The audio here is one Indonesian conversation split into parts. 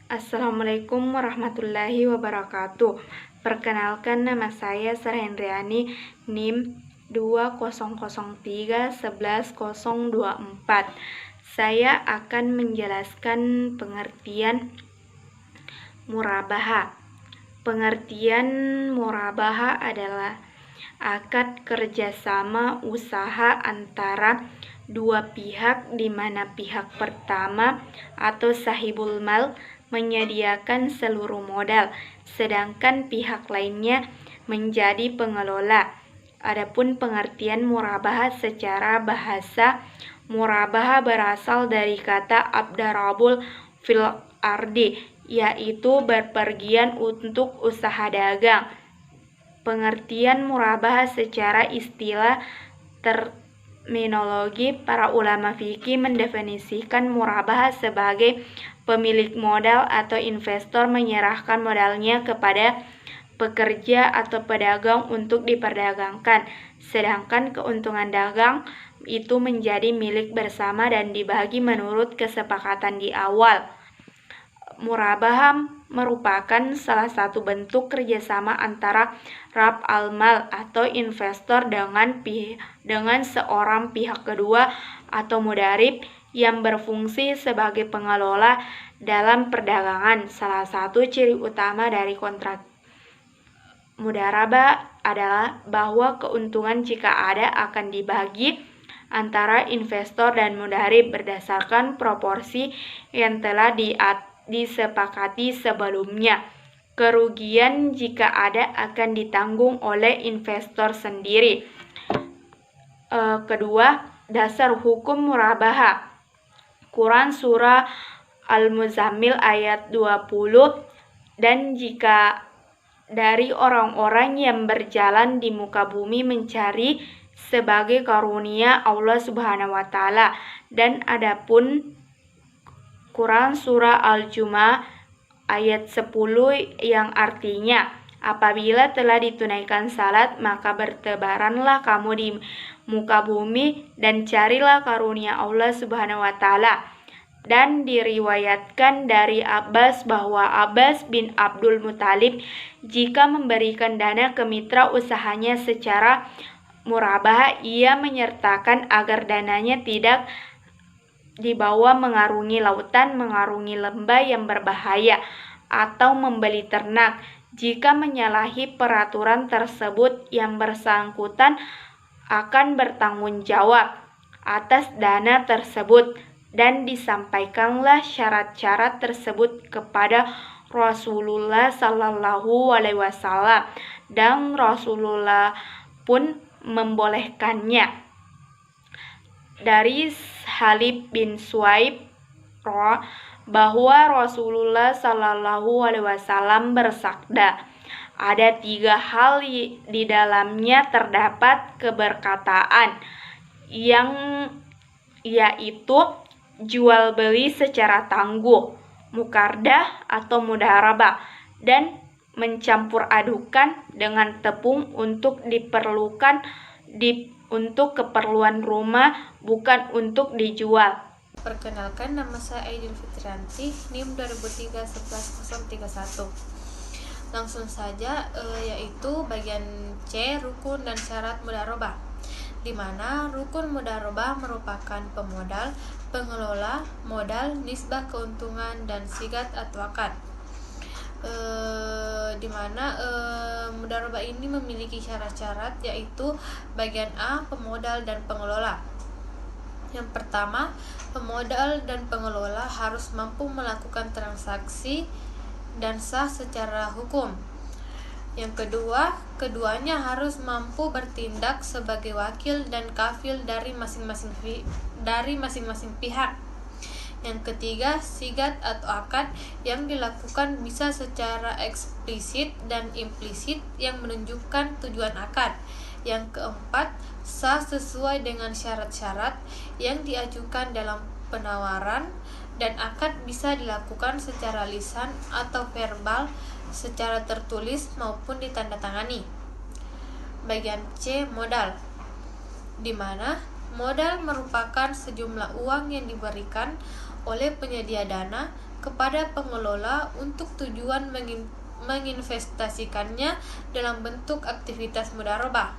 Assalamualaikum warahmatullahi wabarakatuh. Perkenalkan, nama saya Sarah Hendriani, NIM 2003111024. Saya akan menjelaskan pengertian murabaha. Pengertian murabaha adalah akad kerjasama usaha antara dua pihak di mana pihak pertama atau sahibul mal menyediakan seluruh modal, sedangkan pihak lainnya menjadi pengelola. Adapun pengertian murabaha secara bahasa, murabaha berasal dari kata abdarabul fil ardi, yaitu berpergian untuk usaha dagang. Pengertian murabaha secara istilah terminologi, para ulama fikih mendefinisikan murabaha sebagai pemilik modal atau investor menyerahkan modalnya kepada pekerja atau pedagang untuk diperdagangkan, sedangkan keuntungan dagang itu menjadi milik bersama dan dibagi menurut kesepakatan di awal. Murabaha merupakan salah satu bentuk kerjasama antara Rab al-Mal atau investor dengan seorang pihak kedua atau mudarib yang berfungsi sebagai pengelola dalam perdagangan. Salah satu ciri utama dari kontrak mudarabah adalah bahwa keuntungan jika ada akan dibagi antara investor dan mudarib berdasarkan proporsi yang telah disepakati sebelumnya. Kerugian jika ada akan ditanggung oleh investor sendiri. Kedua, dasar hukum murabaha. Quran Surah Al-Muzammil ayat 20, dan jika dari orang-orang yang berjalan di muka bumi mencari sebagai karunia Allah Subhanahu wa Ta'ala. Dan adapun Quran Surah Al-Jumu'ah ayat 10 yang artinya, apabila telah ditunaikan salat, maka bertebaranlah kamu di muka bumi dan carilah karunia Allah Subhanahu wa Ta'ala. Dan diriwayatkan dari Abbas bahwa Abbas bin Abdul Muthalib jika memberikan dana ke mitra usahanya secara murabaha, ia menyertakan agar dananya tidak dibawa mengarungi lautan, mengarungi lembah yang berbahaya, atau membeli ternak. Jika menyalahi peraturan tersebut, yang bersangkutan akan bertanggung jawab atas dana tersebut. Dan disampaikanlah syarat-syarat tersebut kepada Rasulullah Sallallahu Alaihi Wasallam, dan Rasulullah pun membolehkannya. Dari Halib bin Suaib bahwa Rasulullah Sallallahu Alaihi Wasallam bersabda, ada 3 hal di dalamnya terdapat keberkataan, yang yaitu jual beli secara tangguh, mukardah atau mudarabah, dan mencampur adukan dengan tepung untuk untuk keperluan rumah, bukan untuk dijual. Perkenalkan, nama saya Aidil Fitrianti, NIM 2003111031. Langsung saja, yaitu bagian C, rukun dan syarat mudarabah, di mana rukun mudarabah merupakan pemodal, pengelola modal, nisbah keuntungan, dan sigat atau akad. Di mana mudarabah ini memiliki syarat-syarat, yaitu bagian A, pemodal dan pengelola. Yang pertama, pemodal dan pengelola harus mampu melakukan transaksi dan sah secara hukum. Yang kedua, keduanya harus mampu bertindak sebagai wakil dan kafil dari masing-masing pihak. Yang ketiga, sigat atau akad yang dilakukan bisa secara eksplisit dan implisit yang menunjukkan tujuan akad. Yang keempat, sah sesuai dengan syarat-syarat yang diajukan dalam penawaran, dan akad bisa dilakukan secara lisan atau verbal, secara tertulis maupun ditandatangani. Bagian C, modal. di mana modal merupakan sejumlah uang yang diberikan oleh penyedia dana kepada pengelola untuk tujuan menginvestasikannya dalam bentuk aktivitas mudharabah.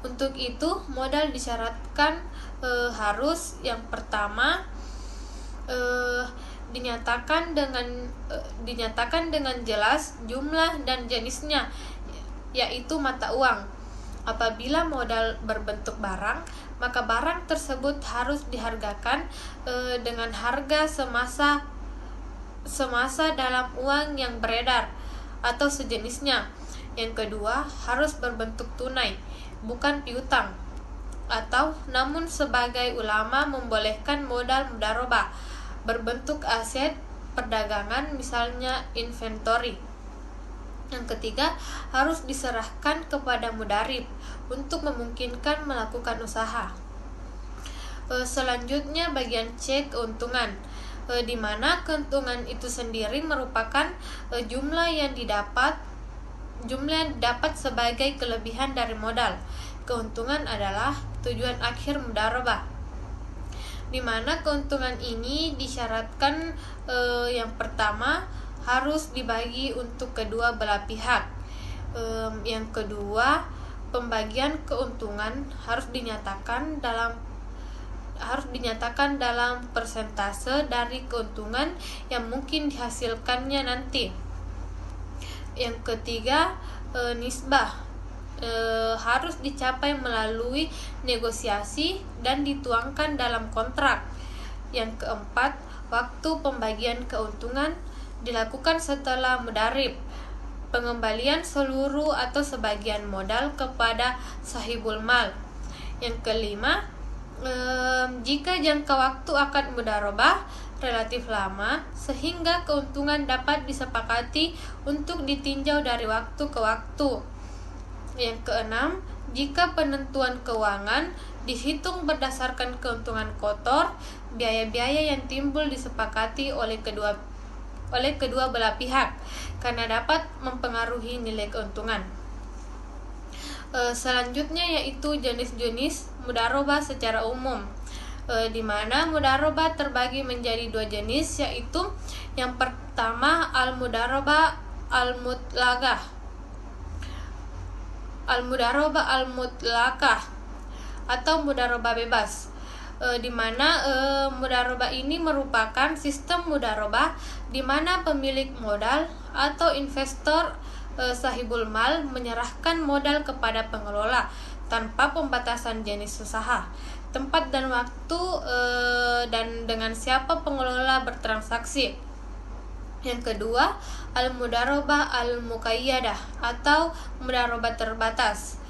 Untuk itu, modal disyaratkan harus yang pertama dinyatakan dengan jelas jumlah dan jenisnya, yaitu mata uang. Apabila modal berbentuk barang, maka barang tersebut harus dihargakan dengan harga semasa dalam uang yang beredar atau sejenisnya. Yang kedua, harus berbentuk tunai, bukan piutang. Namun sebagai ulama membolehkan modal mudharabah berbentuk aset perdagangan, misalnya inventory. Yang ketiga, harus diserahkan kepada mudarib untuk memungkinkan melakukan usaha. Selanjutnya bagian C, keuntungan, di mana keuntungan itu sendiri merupakan jumlah yang didapat sebagai kelebihan dari modal. Keuntungan adalah tujuan akhir mudharabah, di mana keuntungan ini disyaratkan yang pertama harus dibagi untuk kedua belah pihak. Yang kedua, pembagian keuntungan harus dinyatakan dalam persentase dari keuntungan yang mungkin dihasilkannya nanti. Yang ketiga, nisbah harus dicapai melalui negosiasi dan dituangkan dalam kontrak. Yang keempat, waktu pembagian keuntungan dilakukan setelah mudarib, pengembalian seluruh atau sebagian modal kepada sahibul mal. Yang kelima, jika jangka waktu akad mudharabah relatif lama sehingga keuntungan dapat disepakati untuk ditinjau dari waktu ke waktu. Yang keenam, jika penentuan keuangan dihitung berdasarkan keuntungan kotor, biaya-biaya yang timbul disepakati oleh kedua belah pihak karena dapat mempengaruhi nilai keuntungan. Selanjutnya yaitu jenis-jenis mudharabah secara umum, di mana mudharabah terbagi menjadi dua jenis, yaitu yang pertama al-mudharabah al-mutlaqah atau mudharabah bebas, di mana mudharabah ini merupakan sistem mudharabah di mana pemilik modal atau investor sahibul mal menyerahkan modal kepada pengelola tanpa pembatasan jenis usaha, tempat dan waktu, dan dengan siapa pengelola bertransaksi. Yang kedua, al-mudharabah al-muqayyadah atau mudharabah terbatas,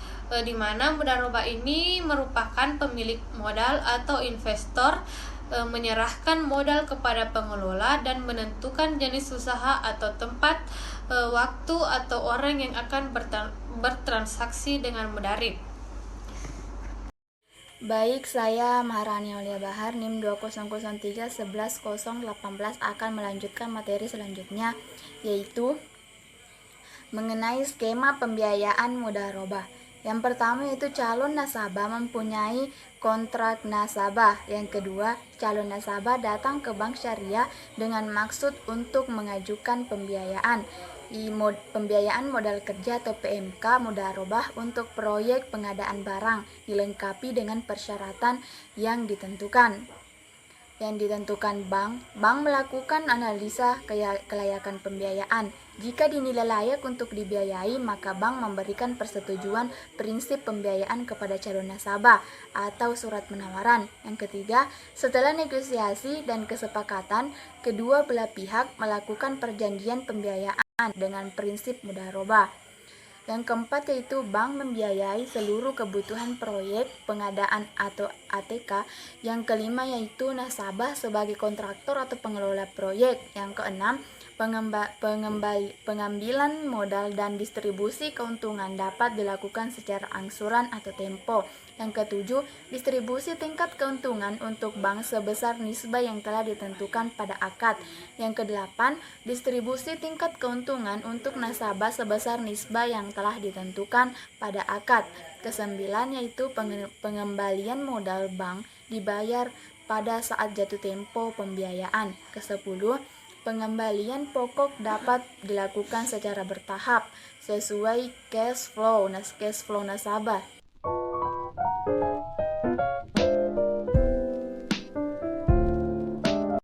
di mana mudharabah ini merupakan pemilik modal atau investor menyerahkan modal kepada pengelola dan menentukan jenis usaha atau tempat, waktu atau orang yang akan bertransaksi dengan mudarib. Baik, saya Maharani Aulia Bahar, NIM 2003110018 akan melanjutkan materi selanjutnya, yaitu mengenai skema pembiayaan mudharabah. Yang pertama yaitu calon nasabah mempunyai kontrak nasabah. Yang kedua, calon nasabah datang ke bank syariah dengan maksud untuk mengajukan pembiayaan modal kerja atau PMK mudharabah untuk proyek pengadaan barang, dilengkapi dengan persyaratan yang ditentukan. Bank melakukan analisa kelayakan pembiayaan. Jika dinilai layak untuk dibiayai, maka bank memberikan persetujuan prinsip pembiayaan kepada calon nasabah atau surat penawaran. Yang ketiga, setelah negosiasi dan kesepakatan, kedua belah pihak melakukan perjanjian pembiayaan dengan prinsip mudharabah. Yang keempat yaitu bank membiayai seluruh kebutuhan proyek pengadaan atau ATK. Yang kelima yaitu nasabah sebagai kontraktor atau pengelola proyek. Yang keenam, Pengambilan modal dan distribusi keuntungan dapat dilakukan secara angsuran atau tempo. Yang ketujuh, distribusi tingkat keuntungan untuk bank sebesar nisbah yang telah ditentukan pada akad. Yang kedelapan, distribusi tingkat keuntungan untuk nasabah sebesar nisbah yang telah ditentukan pada akad. Kesembilan, yaitu pengembalian modal bank dibayar pada saat jatuh tempo pembiayaan. Kesepuluh, pengembalian pokok dapat dilakukan secara bertahap sesuai cash flow nasabah.